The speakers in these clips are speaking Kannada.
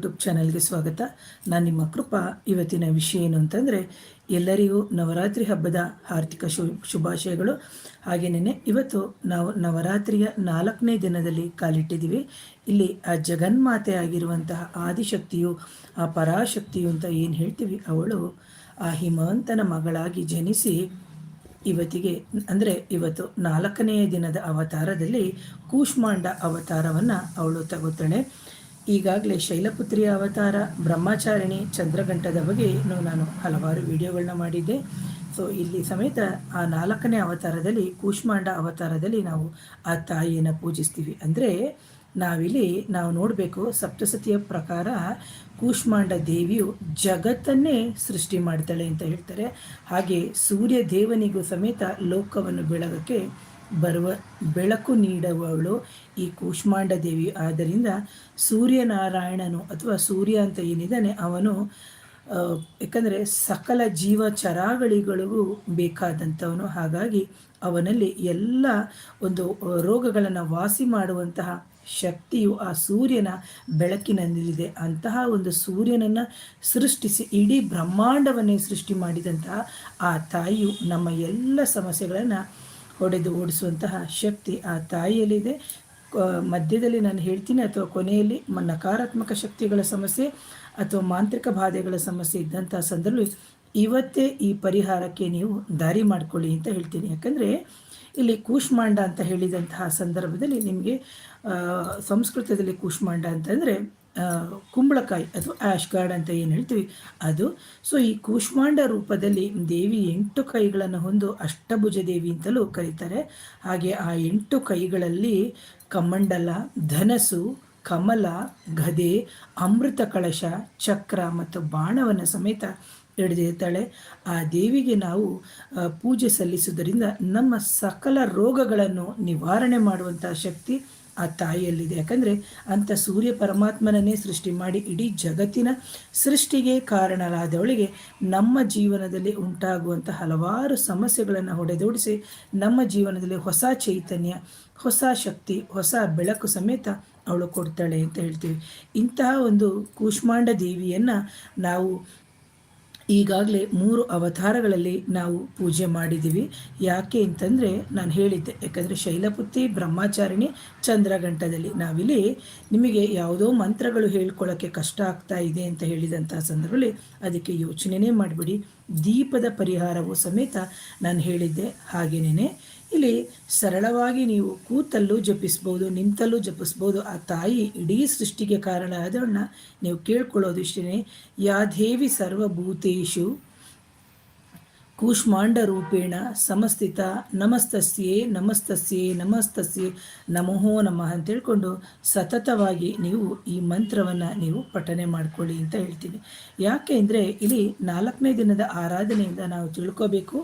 ಯೂಟ್ಯೂಬ್ ಚಾನಲ್ಗೆ ಸ್ವಾಗತ. ನಾನು ನಿಮ್ಮ ಕೃಪಾ. ಇವತ್ತಿನ ವಿಷಯ ಏನು ಅಂತಂದರೆ, ಎಲ್ಲರಿಗೂ ನವರಾತ್ರಿ ಹಬ್ಬದ ಆರ್ಥಿಕ ಶುಭಾಶಯಗಳು. ಹಾಗೆಯೇ ಇವತ್ತು ನಾವು ನವರಾತ್ರಿಯ 4ನೇ ದಿನದಲ್ಲಿ ಕಾಲಿಟ್ಟಿದ್ದೀವಿ. ಇಲ್ಲಿ ಆ ಜಗನ್ಮಾತೆ ಆಗಿರುವಂತಹ ಆದಿಶಕ್ತಿಯು, ಆ ಪರಾಶಕ್ತಿಯು ಅಂತ ಏನು ಹೇಳ್ತೀವಿ, ಅವಳು ಆ ಹಿಮವಂತನ ಮಗಳಾಗಿ ಜನಿಸಿ ಇವತ್ತಿಗೆ ಅಂದರೆ ಇವತ್ತು 4ನೇ ದಿನದ ಅವತಾರದಲ್ಲಿ ಕೂಷ್ಮಾಂಡ ಅವತಾರವನ್ನು ಅವಳು ತಗೋತಾಳೆ. ಈಗಾಗಲೇ ಶೈಲಪುತ್ರಿಯ ಅವತಾರ, ಬ್ರಹ್ಮಚಾರಿಣಿ, ಚಂದ್ರಘಂಟದ ಬಗ್ಗೆ ನಾನು ಹಲವಾರು ವಿಡಿಯೋಗಳನ್ನ ಮಾಡಿದ್ದೆ. ಸೊ ಇಲ್ಲಿ ಸಮೇತ ಆ 4ನೇ ಅವತಾರದಲ್ಲಿ, ಕೂಷ್ಮಾಂಡ ಅವತಾರದಲ್ಲಿ ನಾವು ಆ ತಾಯಿಯನ್ನು ಪೂಜಿಸ್ತೀವಿ. ಅಂದರೆ ನಾವು ನೋಡಬೇಕು, ಸಪ್ತಸತಿಯ ಪ್ರಕಾರ ಕೂಷ್ಮಾಂಡ ದೇವಿಯು ಜಗತ್ತನ್ನೇ ಸೃಷ್ಟಿ ಮಾಡ್ತಾಳೆ ಅಂತ ಹೇಳ್ತಾರೆ. ಹಾಗೆ ಸೂರ್ಯ ದೇವನಿಗೂ ಸಮೇತ ಲೋಕವನ್ನು ಬೆಳಗಕ್ಕೆ ಬರುವ ಬೆಳಕು ನೀಡುವವಳು ಈ ಕೂಷ್ಮಾಂಡ ದೇವಿ. ಆದ್ದರಿಂದ ಸೂರ್ಯನಾರಾಯಣನು ಅಥವಾ ಸೂರ್ಯ ಅಂತ ಏನಿದ್ದಾನೆ ಅವನು, ಯಾಕಂದರೆ ಸಕಲ ಜೀವಚರಾಗಳಿಗಳಿಗೂ ಬೇಕಾದಂಥವನು. ಹಾಗಾಗಿ ಅವನಲ್ಲಿ ಎಲ್ಲ ಒಂದು ರೋಗಗಳನ್ನು ವಾಸಿ ಮಾಡುವಂತಹ ಶಕ್ತಿಯು ಆ ಸೂರ್ಯನ ಬೆಳಕಿನಲ್ಲಿದೆ. ಅಂತಹ ಒಂದು ಸೂರ್ಯನನ್ನು ಸೃಷ್ಟಿಸಿ ಇಡೀ ಬ್ರಹ್ಮಾಂಡವನ್ನೇ ಸೃಷ್ಟಿ ಮಾಡಿದಂತಹ ಆ ತಾಯಿಯು ನಮ್ಮ ಎಲ್ಲ ಸಮಸ್ಯೆಗಳನ್ನು ಹೊಡೆದು ಓಡಿಸುವಂತಹ ಶಕ್ತಿ ಆ ತಾಯಿಯಲ್ಲಿದೆ. ಮಧ್ಯದಲ್ಲಿ ನಾನು ಹೇಳ್ತೀನಿ, ಅಥವಾ ಕೊನೆಯಲ್ಲಿ ನಕಾರಾತ್ಮಕ ಶಕ್ತಿಗಳ ಸಮಸ್ಯೆ ಅಥವಾ ಮಾಂತ್ರಿಕ ಬಾಧೆಗಳ ಸಮಸ್ಯೆ ಇದ್ದಂಥ ಸಂದರ್ಭದಲ್ಲಿ ಇವತ್ತೇ ಈ ಪರಿಹಾರಕ್ಕೆ ನೀವು ದಾರಿ ಮಾಡಿಕೊಳ್ಳಿ ಅಂತ ಹೇಳ್ತೀನಿ. ಯಾಕಂದರೆ ಇಲ್ಲಿ ಕೂಷ್ಮಾಂಡ ಅಂತ ಹೇಳಿದಂತಹ ಸಂದರ್ಭದಲ್ಲಿ ನಿಮಗೆ ಸಂಸ್ಕೃತದಲ್ಲಿ ಕೂಷ್ಮಾಂಡ ಅಂತಂದರೆ ಕುಂಬಳಕಾಯಿ ಅಥವಾ ಆ್ಯಶ್ ಗಾರ್ಡ್ ಅಂತ ಏನು ಹೇಳ್ತೀವಿ ಅದು. ಸೊ ಈ ಕೂಷ್ಮಾಂಡ ರೂಪದಲ್ಲಿ ದೇವಿ 8 ಕೈಗಳನ್ನು ಹೊಂದು ಅಷ್ಟಭುಜ ದೇವಿ ಅಂತಲೂ ಕರೀತಾರೆ. ಹಾಗೆ ಆ 8 ಕೈಗಳಲ್ಲಿ ಕಮಂಡಲ, ಧನಸು, ಕಮಲ, ಗದೆ, ಅಮೃತ ಕಳಶ, ಚಕ್ರ ಮತ್ತು ಬಾಣವನ್ನು ಸಮೇತ ಹಿಡಿದಿರ್ತಾಳೆ. ಆ ದೇವಿಗೆ ನಾವು ಪೂಜೆ ಸಲ್ಲಿಸುವುದರಿಂದ ನಮ್ಮ ಸಕಲ ರೋಗಗಳನ್ನು ನಿವಾರಣೆ ಮಾಡುವಂಥ ಶಕ್ತಿ ಆ ತಾಯಿಯಲ್ಲಿದೆ. ಯಾಕಂದರೆ ಅಂಥ ಸೂರ್ಯ ಪರಮಾತ್ಮನನ್ನೇ ಸೃಷ್ಟಿ ಮಾಡಿ ಇಡೀ ಜಗತ್ತಿನ ಸೃಷ್ಟಿಗೆ ಕಾರಣರಾದವಳಿಗೆ ನಮ್ಮ ಜೀವನದಲ್ಲಿ ಉಂಟಾಗುವಂಥ ಹಲವಾರು ಸಮಸ್ಯೆಗಳನ್ನು ಹೊಡೆದೋಡಿಸಿ ನಮ್ಮ ಜೀವನದಲ್ಲಿ ಹೊಸ ಚೈತನ್ಯ, ಹೊಸ ಶಕ್ತಿ, ಹೊಸ ಬೆಳಕು ಸಮೇತ ಅವಳು ಕೊಡ್ತಾಳೆ ಅಂತ ಹೇಳ್ತೀವಿ. ಇಂತಹ ಒಂದು ಕೂಷ್ಮಾಂಡ ದೇವಿಯನ್ನು ನಾವು ಈಗಾಗಲೇ 3 ಅವತಾರಗಳಲ್ಲಿ ನಾವು ಪೂಜೆ ಮಾಡಿದ್ದೀವಿ. ಯಾಕೆ ಅಂತಂದರೆ ನಾನು ಹೇಳಿದ್ದೆ, ಯಾಕಂದರೆ ಶೈಲಪುತ್ರಿ, ಬ್ರಹ್ಮಚಾರಿಣಿ, ಚಂದ್ರಘಂಟದಲ್ಲಿ ನಾವಿಲ್ಲಿ ನಿಮಗೆ ಯಾವುದೋ ಮಂತ್ರಗಳು ಹೇಳ್ಕೊಳ್ಳೋಕ್ಕೆ ಕಷ್ಟ ಆಗ್ತಾ ಇದೆ ಅಂತ ಹೇಳಿದಂಥ ಸಂದರ್ಭದಲ್ಲಿ ಅದಕ್ಕೆ ಯೋಚನೆನೇ ಮಾಡಿಬಿಡಿ. ದೀಪದ ಪರಿಹಾರವೂ ಸಮೇತ ನಾನು ಹೇಳಿದ್ದೆ. ಹಾಗೇನೇ ಇಲ್ಲಿ ಸರಳವಾಗಿ ನೀವು ಕೂತಲ್ಲೂ ಜಪಿಸ್ಬೋದು, ನಿಂತಲ್ಲೂ ಜಪಿಸ್ಬೋದು. ಆ ತಾಯಿ ಇಡೀ ಸೃಷ್ಟಿಗೆ ಕಾರಣ ಅದನ್ನ ನೀವು ಕೇಳ್ಕೊಳ್ಳೋದು ಇಷ್ಟೇ. ಯಾ ದೇವಿ ಸರ್ವಭೂತೇಶು ಕೂಷ್ಮಾಂಡ ರೂಪೇಣ ಸಮಸ್ಥಿತ ನಮಸ್ತಸ್ಯೇ ನಮಸ್ತಸ್ಯೇ ನಮಸ್ತಸ್ಯೇ ನಮೋ ನಮಃ ಅಂತ ಹೇಳ್ಕೊಂಡು ಸತತವಾಗಿ ನೀವು ಈ ಮಂತ್ರವನ್ನು ನೀವು ಪಠನೆ ಮಾಡ್ಕೊಳ್ಳಿ ಅಂತ ಹೇಳ್ತೀನಿ. ಯಾಕೆ ಅಂದರೆ ಇಲ್ಲಿ 4ನೇ ದಿನದ ಆರಾಧನೆಯಿಂದ ನಾವು ತಿಳ್ಕೋಬೇಕು,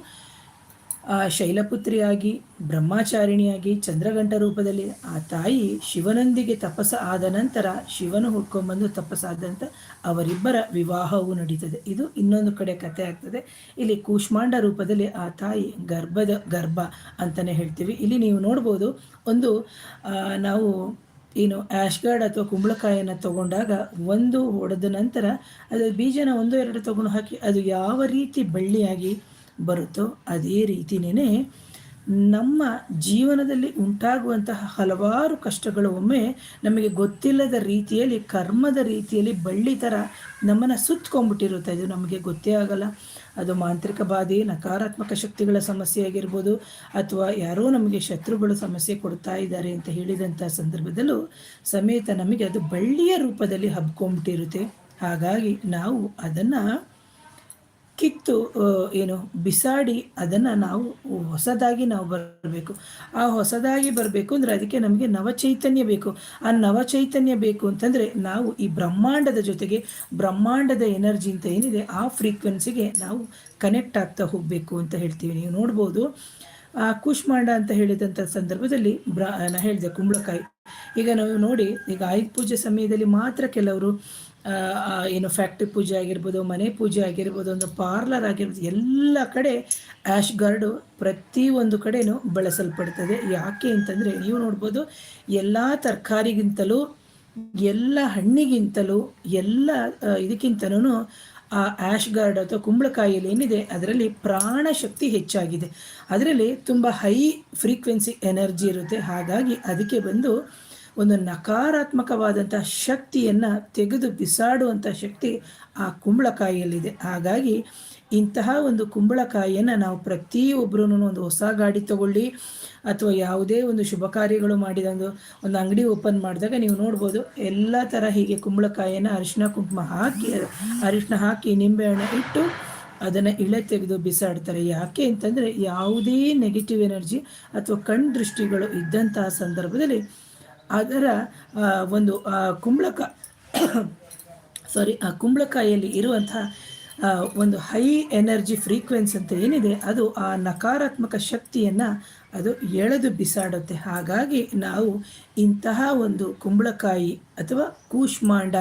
ಆ ಶೈಲಪುತ್ರಿಯಾಗಿ, ಬ್ರಹ್ಮಚಾರಿಣಿಯಾಗಿ, ಚಂದ್ರಘಂಟ ರೂಪದಲ್ಲಿ ಆ ತಾಯಿ ಶಿವನೊಂದಿಗೆ ತಪಸ್ಸು ಆದ ನಂತರ, ಶಿವನು ಹುಡ್ಕೊಂಡ್ಬಂದು ತಪಸ್ಸಾದ ನಂತರ ಅವರಿಬ್ಬರ ವಿವಾಹವು ನಡೀತದೆ. ಇದು ಇನ್ನೊಂದು ಕಡೆ ಕಥೆ ಆಗ್ತದೆ. ಇಲ್ಲಿ ಕೂಷ್ಮಾಂಡ ರೂಪದಲ್ಲಿ ಆ ತಾಯಿ ಗರ್ಭ ಅಂತಲೇ ಹೇಳ್ತೀವಿ. ಇಲ್ಲಿ ನೀವು ನೋಡ್ಬೋದು, ಒಂದು ನಾವು ಏನು ಆ್ಯಶ್ ಗಾರ್ಡ್ ಅಥವಾ ಕುಂಬಳಕಾಯಿಯನ್ನು ತಗೊಂಡಾಗ ಒಂದು ಹೊಡೆದ ನಂತರ ಅದು ಬೀಜನ 1-2 ತಗೊಂಡು ಹಾಕಿ ಅದು ಯಾವ ರೀತಿ ಬಳ್ಳಿಯಾಗಿ ಬರುತ್ತೋ ಅದೇ ರೀತಿಯೇ ನಮ್ಮ ಜೀವನದಲ್ಲಿ ಉಂಟಾಗುವಂತಹ ಹಲವಾರು ಕಷ್ಟಗಳು ಒಮ್ಮೆ ನಮಗೆ ಗೊತ್ತಿಲ್ಲದ ರೀತಿಯಲ್ಲಿ, ಕರ್ಮದ ರೀತಿಯಲ್ಲಿ ಬಳ್ಳಿ ಥರ ನಮ್ಮನ್ನು ಸುತ್ತಕೊಂಡ್ಬಿಟ್ಟಿರುತ್ತೆ. ಅದು ನಮಗೆ ಗೊತ್ತೇ ಆಗಲ್ಲ. ಅದು ಮಾಂತ್ರಿಕ ಬಾಧೆ, ನಕಾರಾತ್ಮಕ ಶಕ್ತಿಗಳ ಸಮಸ್ಯೆ ಆಗಿರ್ಬೋದು, ಅಥವಾ ಯಾರೋ ನಮಗೆ ಶತ್ರುಗಳು ಸಮಸ್ಯೆ ಕೊಡ್ತಾ ಇದ್ದಾರೆ ಅಂತ ಹೇಳಿದಂಥ ಸಂದರ್ಭದಲ್ಲೂ ಸಮೇತ ನಮಗೆ ಅದು ಬಳ್ಳಿಯ ರೂಪದಲ್ಲಿ ಹಬ್ಕೊಂಡ್ಬಿಟ್ಟಿರುತ್ತೆ. ಹಾಗಾಗಿ ನಾವು ಅದನ್ನು ಕಿತ್ತು ಬಿಸಾಡಿ ಅದನ್ನು ನಾವು ಹೊಸದಾಗಿ ನಾವು ಬರಬೇಕು. ಆ ಹೊಸದಾಗಿ ಬರಬೇಕು ಅಂದರೆ ಅದಕ್ಕೆ ನಮಗೆ ನವಚೈತನ್ಯ ಬೇಕು. ಆ ನವಚೈತನ್ಯ ಬೇಕು ಅಂತಂದರೆ ನಾವು ಈ ಬ್ರಹ್ಮಾಂಡದ ಜೊತೆಗೆ, ಬ್ರಹ್ಮಾಂಡದ ಎನರ್ಜಿ ಅಂತ ಏನಿದೆ ಆ ಫ್ರೀಕ್ವೆನ್ಸಿಗೆ ನಾವು ಕನೆಕ್ಟ್ ಆಗ್ತಾ ಹೋಗಬೇಕು ಅಂತ ಹೇಳ್ತೀವಿ. ನೀವು ನೋಡ್ಬೋದು, ಆ ಕೂಷ್ಮಾಂಡ ಅಂತ ಹೇಳಿದಂಥ ಸಂದರ್ಭದಲ್ಲಿ ನಾನು ಹೇಳಿದೆ ಕುಂಬಳಕಾಯಿ. ಈಗ ನಾವು ನೋಡಿ, ಈಗ ಆಯುಧ ಪೂಜೆ ಸಮಯದಲ್ಲಿ ಮಾತ್ರ ಕೆಲವರು ಫ್ಯಾಕ್ಟ್ರಿ ಪೂಜೆ ಆಗಿರ್ಬೋದು, ಮನೆ ಪೂಜೆ ಆಗಿರ್ಬೋದು, ಒಂದು ಪಾರ್ಲರ್ ಆಗಿರ್ಬೋದು, ಎಲ್ಲ ಕಡೆ ಆ್ಯಶ್ ಗಾರ್ಡು ಪ್ರತಿಯೊಂದು ಕಡೆಯೂ ಬಳಸಲ್ಪಡ್ತದೆ. ಯಾಕೆ ಅಂತಂದರೆ ನೀವು ನೋಡ್ಬೋದು, ಎಲ್ಲ ತರಕಾರಿಗಿಂತಲೂ ಎಲ್ಲ ಹಣ್ಣಿಗಿಂತಲೂ ಎಲ್ಲ ಇದಕ್ಕಿಂತಲೂ ಆ ಆ್ಯಶ್ ಗಾರ್ಡ್ ಅಥವಾ ಕುಂಬಳಕಾಯಿಯಲ್ಲಿ ಏನಿದೆ ಅದರಲ್ಲಿ ಪ್ರಾಣ ಶಕ್ತಿ ಹೆಚ್ಚಾಗಿದೆ. ಅದರಲ್ಲಿ ತುಂಬ ಹೈ ಫ್ರೀಕ್ವೆನ್ಸಿ ಎನರ್ಜಿ ಇರುತ್ತೆ. ಹಾಗಾಗಿ ಅದಕ್ಕೆ ಬಂದು ಒಂದು ನಕಾರಾತ್ಮಕವಾದಂಥ ಶಕ್ತಿಯನ್ನು ತೆಗೆದು ಬಿಸಾಡುವಂಥ ಶಕ್ತಿ ಆ ಕುಂಬಳಕಾಯಿಯಲ್ಲಿದೆ. ಹಾಗಾಗಿ ಇಂತಹ ಒಂದು ಕುಂಬಳಕಾಯಿಯನ್ನು ನಾವು ಪ್ರತಿಯೊಬ್ಬರೂ ಒಂದು ಹೊಸ ಗಾಡಿ ತಗೊಳ್ಳಿ ಅಥವಾ ಯಾವುದೇ ಒಂದು ಶುಭ ಕಾರ್ಯಗಳು ಮಾಡಿದ ಒಂದು ಅಂಗಡಿ ಓಪನ್ ಮಾಡಿದಾಗ ನೀವು ನೋಡ್ಬೋದು, ಎಲ್ಲ ಥರ ಹೀಗೆ ಕುಂಬಳಕಾಯಿಯನ್ನು ಅರಿಶಿನ ಕುಂಕುಮ ಹಾಕಿ, ಅರಿಶಿನ ಹಾಕಿ ನಿಂಬೆಹಣ್ಣು ಇಟ್ಟು ಅದನ್ನು ಇಳೆ ತೆಗೆದು ಬಿಸಾಡ್ತಾರೆ. ಯಾಕೆ ಅಂತಂದರೆ ಯಾವುದೇ ನೆಗೆಟಿವ್ ಎನರ್ಜಿ ಅಥವಾ ಕಣ್ಣು ದೃಷ್ಟಿಗಳು ಇದ್ದಂತಹ ಸಂದರ್ಭದಲ್ಲಿ ಅದರ ಒಂದು ಆ ಕುಂಬಳಕಾಯಿಯಲ್ಲಿ ಇರುವಂತಹ ಒಂದು ಹೈ ಎನರ್ಜಿ ಫ್ರೀಕ್ವೆನ್ಸಿ ಅಂತ ಏನಿದೆ ಅದು ಆ ನಕಾರಾತ್ಮಕ ಶಕ್ತಿಯನ್ನು ಅದು ಎಳೆದು ಬಿಸಾಡುತ್ತೆ. ಹಾಗಾಗಿ ನಾವು ಇಂತಹ ಒಂದು ಕುಂಬಳಕಾಯಿ ಅಥವಾ ಕೂಷ್ಮಾಂಡ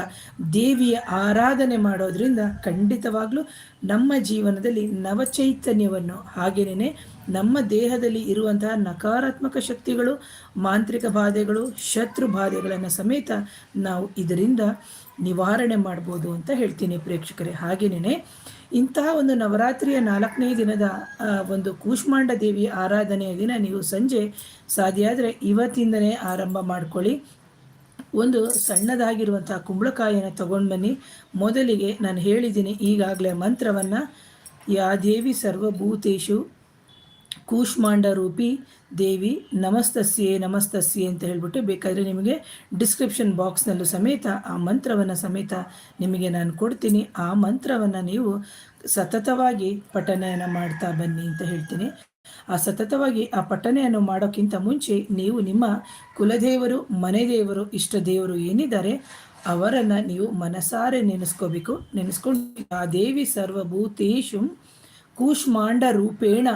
ದೇವಿಯ ಆರಾಧನೆ ಮಾಡೋದ್ರಿಂದ ಖಂಡಿತವಾಗ್ಲೂ ನಮ್ಮ ಜೀವನದಲ್ಲಿ ನವಚೈತನ್ಯವನ್ನು, ಹಾಗೆಯೇ ನಮ್ಮ ದೇಹದಲ್ಲಿ ಇರುವಂತಹ ನಕಾರಾತ್ಮಕ ಶಕ್ತಿಗಳು, ಮಾಂತ್ರಿಕ ಬಾಧೆಗಳು, ಶತ್ರು ಬಾಧೆಗಳನ್ನು ಸಮೇತ ನಾವು ಇದರಿಂದ ನಿವಾರಣೆ ಮಾಡ್ಬೋದು ಅಂತ ಹೇಳ್ತೀನಿ ಪ್ರೇಕ್ಷಕರೇ. ಹಾಗೆಯೇ ಇಂತಹ ಒಂದು ನವರಾತ್ರಿಯ 4ನೇ ದಿನದ ಒಂದು ಕೂಷ್ಮಾಂಡ ದೇವಿಯ ಆರಾಧನೆಯ ದಿನ ನೀವು ಸಂಜೆ ಸಾಧ್ಯ ಆದರೆ ಇವತ್ತಿಂದನೇ ಆರಂಭ ಮಾಡ್ಕೊಳ್ಳಿ. ಒಂದು ಸಣ್ಣದಾಗಿರುವಂಥ ಕುಂಬಳಕಾಯಿಯನ್ನು ತಗೊಂಡು ಬನ್ನಿ. ಮೊದಲಿಗೆ ನಾನು ಹೇಳಿದ್ದೀನಿ ಈಗಾಗಲೇ ಮಂತ್ರವನ್ನು, ಯಾ ದೇವಿ ಸರ್ವಭೂತೇಶು ಕೂಷ್ಮಾಂಡ ರೂಪಿ ದೇವಿ ನಮಸ್ತಸ್ಯೆ ನಮಸ್ತಸ್ಯೆ ಅಂತ ಹೇಳ್ಬಿಟ್ಟು ಬೇಕಾದರೆ ನಿಮಗೆ ಡಿಸ್ಕ್ರಿಪ್ಷನ್ ಬಾಕ್ಸ್ನಲ್ಲೂ ಸಮೇತ ಆ ಮಂತ್ರವನ್ನು ಸಮೇತ ನಿಮಗೆ ನಾನು ಕೊಡ್ತೀನಿ. ಆ ಮಂತ್ರವನ್ನು ನೀವು ಸತತವಾಗಿ ಪಠನೆಯನ್ನು ಮಾಡ್ತಾ ಬನ್ನಿ ಅಂತ ಹೇಳ್ತೀನಿ. ಆ ಸತತವಾಗಿ ಆ ಪಠನೆಯನ್ನು ಮಾಡೋಕ್ಕಿಂತ ಮುಂಚೆ ನೀವು ನಿಮ್ಮ ಕುಲದೇವರು, ಮನೆ ದೇವರು, ಇಷ್ಟ ದೇವರು ಏನಿದ್ದಾರೆ ಅವರನ್ನು ನೀವು ಮನಸಾರೆ ನೆನೆಸ್ಕೋಬೇಕು. ನೆನೆಸ್ಕೊಂಡು ಆ ದೇವಿ ಸರ್ವಭೂತೇಶು ಕೂಷ್ಮಾಂಡ ರೂಪೇಣ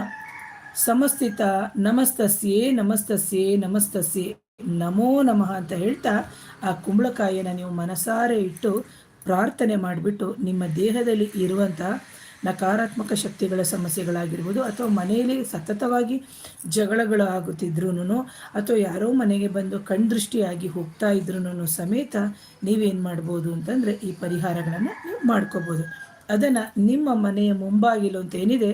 ಸಮಸ್ಥಿತ ನಮಸ್ತಸ್ಯೆ ನಮಸ್ತಸ್ಯೆ ನಮಸ್ತಸ್ಯೆ ನಮೋ ನಮಃ ಅಂತ ಹೇಳ್ತಾ ಆ ಕುಂಬಳಕಾಯಿಯನ್ನು ನೀವು ಮನಸಾರೆ ಇಟ್ಟು ಪ್ರಾರ್ಥನೆ ಮಾಡಿಬಿಟ್ಟು ನಿಮ್ಮ ದೇಹದಲ್ಲಿ ಇರುವಂಥ ನಕಾರಾತ್ಮಕ ಶಕ್ತಿಗಳ ಸಮಸ್ಯೆಗಳಾಗಿರ್ಬೋದು, ಅಥವಾ ಮನೆಯಲ್ಲಿ ಸತತವಾಗಿ ಜಗಳಗಳು ಆಗುತ್ತಿದ್ರೂ, ಅಥವಾ ಯಾರೋ ಮನೆಗೆ ಬಂದು ಕಣ್ದೃಷ್ಟಿಯಾಗಿ ಹೋಗ್ತಾ ಇದ್ರೂ ಸಮೇತ ನೀವೇನು ಮಾಡ್ಬೋದು ಅಂತಂದರೆ ಈ ಪರಿಹಾರಗಳನ್ನು ನೀವು ಮಾಡ್ಕೋಬೋದು. ಅದನ್ನು ನಿಮ್ಮ ಮನೆಯ ಮುಂಬಾಗಿಲು ಅಂತ ಏನಿದೆ,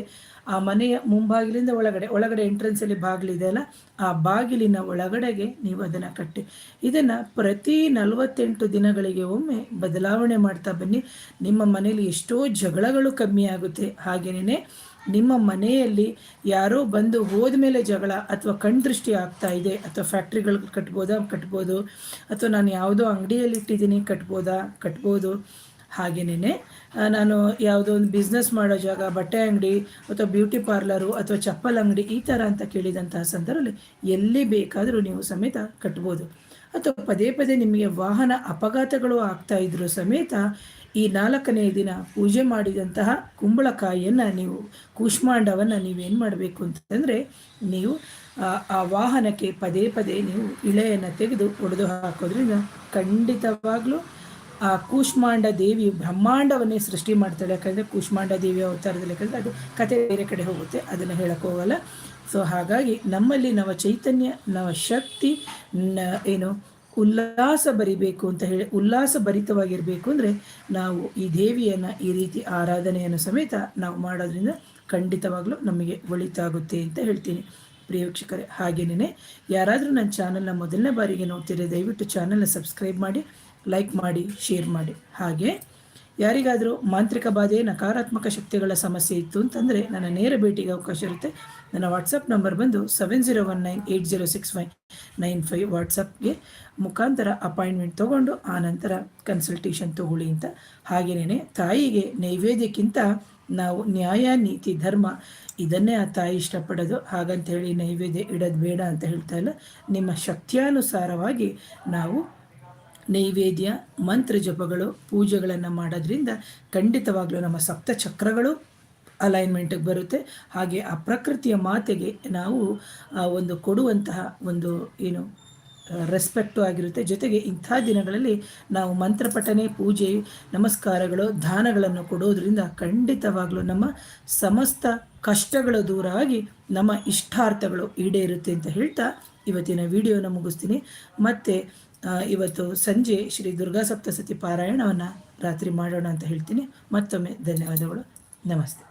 ಆ ಮನೆಯ ಮುಂಬಾಗಿಲಿಂದ ಒಳಗಡೆ ಎಂಟ್ರೆನ್ಸಲ್ಲಿ ಬಾಗಿಲಿದೆ ಅಲ್ಲ, ಆ ಬಾಗಿಲಿನ ಒಳಗಡೆಗೆ ನೀವು ಅದನ್ನು ಕಟ್ಟಿ ಇದನ್ನು ಪ್ರತಿ 48 ದಿನಗಳಿಗೆ ಒಮ್ಮೆ ಬದಲಾವಣೆ ಮಾಡ್ತಾ ಬನ್ನಿ. ನಿಮ್ಮ ಮನೆಯಲ್ಲಿ ಎಷ್ಟೋ ಜಗಳಗಳು ಕಮ್ಮಿ ಆಗುತ್ತೆ. ಹಾಗೆಯೇ ನಿಮ್ಮ ಮನೆಯಲ್ಲಿ ಯಾರೋ ಬಂದು ಹೋದ ಮೇಲೆ ಜಗಳ ಅಥವಾ ಕಣ್ದೃಷ್ಟಿ ಆಗ್ತಾ ಇದೆ, ಅಥವಾ ಫ್ಯಾಕ್ಟ್ರಿಗಳು ಕಟ್ಬೋದು, ಅಥವಾ ನಾನು ಯಾವುದೋ ಅಂಗಡಿಯಲ್ಲಿ ಇಟ್ಟಿದ್ದೀನಿ ಕಟ್ಬೋದು. ಹಾಗೆಯೇ ನಾನು ಯಾವುದೋ ಒಂದು ಬಿಸ್ನೆಸ್ ಮಾಡೋ ಜಾಗ, ಬಟ್ಟೆ ಅಂಗಡಿ ಅಥವಾ ಬ್ಯೂಟಿ ಪಾರ್ಲರು ಅಥವಾ ಚಪ್ಪಲ್ ಅಂಗಡಿ ಈ ಥರ ಅಂತ ಕೇಳಿದಂತಹ ಸಂದರ್ಭದಲ್ಲಿ ಎಲ್ಲಿ ಬೇಕಾದರೂ ನೀವು ಸಮೇತ ಕಟ್ಬೋದು. ಅಥವಾ ಪದೇ ನಿಮಗೆ ವಾಹನ ಅಪಘಾತಗಳು ಆಗ್ತಾ ಇದ್ರೂ ಸಮೇತ ಈ 4ನೇ ದಿನ ಪೂಜೆ ಮಾಡಿದಂತಹ ಕುಂಬಳಕಾಯಿಯನ್ನು ನೀವು ಕೂಷ್ಮಾಂಡವನ್ನು ನೀವೇನು ಮಾಡಬೇಕು ಅಂತಂದರೆ, ನೀವು ಆ ವಾಹನಕ್ಕೆ ಪದೇ ನೀವು ಇಳೆಯನ್ನು ತೆಗೆದು ಒಡೆದು ಹಾಕೋದ್ರಿಂದ ಖಂಡಿತವಾಗ್ಲೂ ಆ ಕೂಷ್ಮಾಂಡ ದೇವಿಯು ಬ್ರಹ್ಮಾಂಡವನ್ನೇ ಸೃಷ್ಟಿ ಮಾಡ್ತಾಳೆ. ಯಾಕಂದರೆ ಕೂಷ್ಮಾಂಡ ದೇವಿಯ ಅವತಾರದಲ್ಲಿ ಯಾಕಂದರೆ ಅದು ಕತೆ ಬೇರೆ ಕಡೆ ಹೋಗುತ್ತೆ, ಅದನ್ನು ಹೇಳಕ್ಕೆ ಹೋಗಲ್ಲ. ಸೊ ಹಾಗಾಗಿ ನಮ್ಮಲ್ಲಿ ನವ ಚೈತನ್ಯ, ನವ ಶಕ್ತಿ, ಉಲ್ಲಾಸ ಭರಿತವಾಗಿರಬೇಕು ಅಂದರೆ ನಾವು ಈ ದೇವಿಯನ್ನು ಈ ರೀತಿ ಆರಾಧನೆಯನ್ನು ಸಮೇತ ನಾವು ಮಾಡೋದ್ರಿಂದ ಖಂಡಿತವಾಗ್ಲೂ ನಮಗೆ ಒಳಿತಾಗುತ್ತೆ ಅಂತ ಹೇಳ್ತೀನಿ ಪ್ರಿಯ ವೀಕ್ಷಕರೇ. ಹಾಗೆಯೇ ಯಾರಾದರೂ ನನ್ನ ಚಾನಲ್ನ ಮೊದಲನೇ ಬಾರಿಗೆ ನೋಡ್ತೀರಿ, ದಯವಿಟ್ಟು ಚಾನಲ್ನ ಸಬ್ಸ್ಕ್ರೈಬ್ ಮಾಡಿ, ಲೈಕ್ ಮಾಡಿ, ಶೇರ್ ಮಾಡಿ. ಹಾಗೆ ಯಾರಿಗಾದರೂ ಮಾಂತ್ರಿಕ ಬಾಧೆ, ನಕಾರಾತ್ಮಕ ಶಕ್ತಿಗಳ ಸಮಸ್ಯೆ ಇತ್ತು ಅಂತಂದರೆ ನನ್ನ ನೇರ ಭೇಟಿಗೆ ಅವಕಾಶ ಇರುತ್ತೆ. ನನ್ನ ವಾಟ್ಸಪ್ ನಂಬರ್ ಬಂದು 7019806595 ವಾಟ್ಸಪ್ಗೆ ಮುಖಾಂತರ ಅಪಾಯಿಂಟ್ಮೆಂಟ್ ತೊಗೊಂಡು ಆನಂತರ ಕನ್ಸಲ್ಟೇಷನ್ ತೊಗೊಳ್ಳಿ ಅಂತ. ಹಾಗೆಯೇ ತಾಯಿಗೆ ನೈವೇದ್ಯಕ್ಕಿಂತ ನಾವು ನ್ಯಾಯ, ನೀತಿ, ಧರ್ಮ ಇದನ್ನೇ ಆ ತಾಯಿ ಇಷ್ಟಪಡೋದು. ಹಾಗಂತೇಳಿ ನೈವೇದ್ಯ ಇಡೋದು ಬೇಡ ಅಂತ ಹೇಳ್ತಾ ಇಲ್ಲ. ನಿಮ್ಮ ಶಕ್ತಿಯಾನುಸಾರವಾಗಿ ನಾವು ನೈವೇದ್ಯ, ಮಂತ್ರ ಜಪಗಳು, ಪೂಜೆಗಳನ್ನು ಮಾಡೋದ್ರಿಂದ ಖಂಡಿತವಾಗ್ಲೂ ನಮ್ಮ ಸಪ್ತ ಚಕ್ರಗಳು ಅಲೈನ್ಮೆಂಟಿಗೆ ಬರುತ್ತೆ. ಹಾಗೆ ಆ ಪ್ರಕೃತಿಯ ಮಾತೆಗೆ ನಾವು ಒಂದು ಕೊಡುವಂತಹ ಒಂದು ರೆಸ್ಪೆಕ್ಟು ಆಗಿರುತ್ತೆ. ಜೊತೆಗೆ ಇಂಥ ದಿನಗಳಲ್ಲಿ ನಾವು ಮಂತ್ರಪಠನೆ, ಪೂಜೆ, ನಮಸ್ಕಾರಗಳು, ದಾನಗಳನ್ನು ಕೊಡೋದ್ರಿಂದ ಖಂಡಿತವಾಗ್ಲೂ ನಮ್ಮ ಸಮಸ್ತ ಕಷ್ಟಗಳು ದೂರ ಆಗಿ ನಮ್ಮ ಇಷ್ಟಾರ್ಥಗಳು ಈಡೇರುತ್ತೆ ಅಂತ ಹೇಳ್ತಾ ಇವತ್ತಿನ ವಿಡಿಯೋನ ಮುಗಿಸ್ತೀನಿ. ಮತ್ತು ಇವತ್ತು ಸಂಜೆ ಶ್ರೀ ದುರ್ಗಾ ಸಪ್ತಸತಿ ಪಾರಾಯಣವನ್ನು ರಾತ್ರಿ ಮಾಡೋಣ ಅಂತ ಹೇಳ್ತೀನಿ. ಮತ್ತೊಮ್ಮೆ ಧನ್ಯವಾದಗಳು. ನಮಸ್ತೆ.